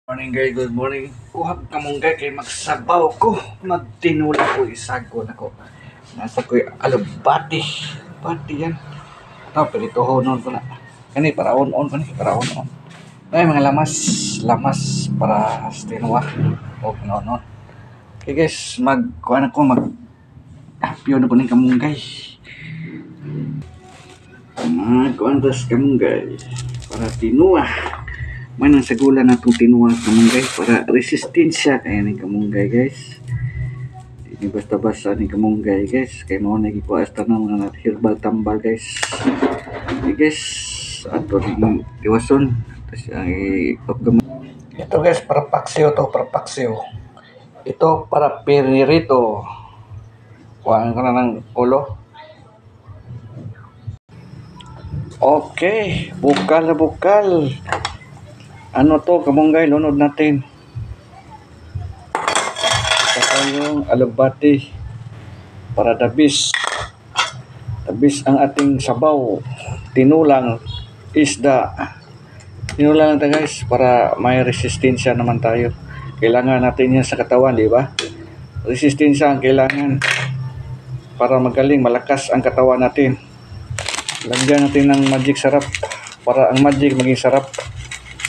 Morning guys, good morning. Kuhag kamunggay kay magsabaw ko. Magtinula ko isago na ko. Nasa ko alubati. Bati yan. Ito, perito honon ko na. Kani para on pa ni, para on. Ay mga lamas para tinula. O no. Okay guys, kuan ako piyon ko ning kamunggay. Kuan tas kamunggay para tinula. May nang sagula na itong tinuwang kamunggay para resistensya kaya ng kamunggay guys. Hindi basta-basta ng kamunggay guys. Kaya mo nagikuha hasta ng mga herbal tambal guys. Okay guys, ato ng iwason. Ito guys, para paksiw to, para paksiw. Ito para piririto. Kuhaan ko na ng ulo. Okay, bukal na bukal. Ano to, kamunggay, lunod natin. Saka yung alubati para dabis. Dabis ang ating sabaw. Tinulang isda. Tinulang natin guys para may resistensya naman tayo. Kailangan natin yan sa katawan, di ba? Resistensya ang kailangan para magaling, malakas ang katawan natin. Lagyan natin ng magic sarap para ang magic maging sarap.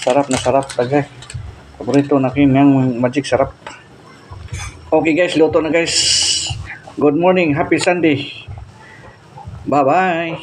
Sarap na sarap tagay. Paborito na kin yung magic sarap. Okay guys, luto na guys. Good morning, happy Sunday. Bye bye.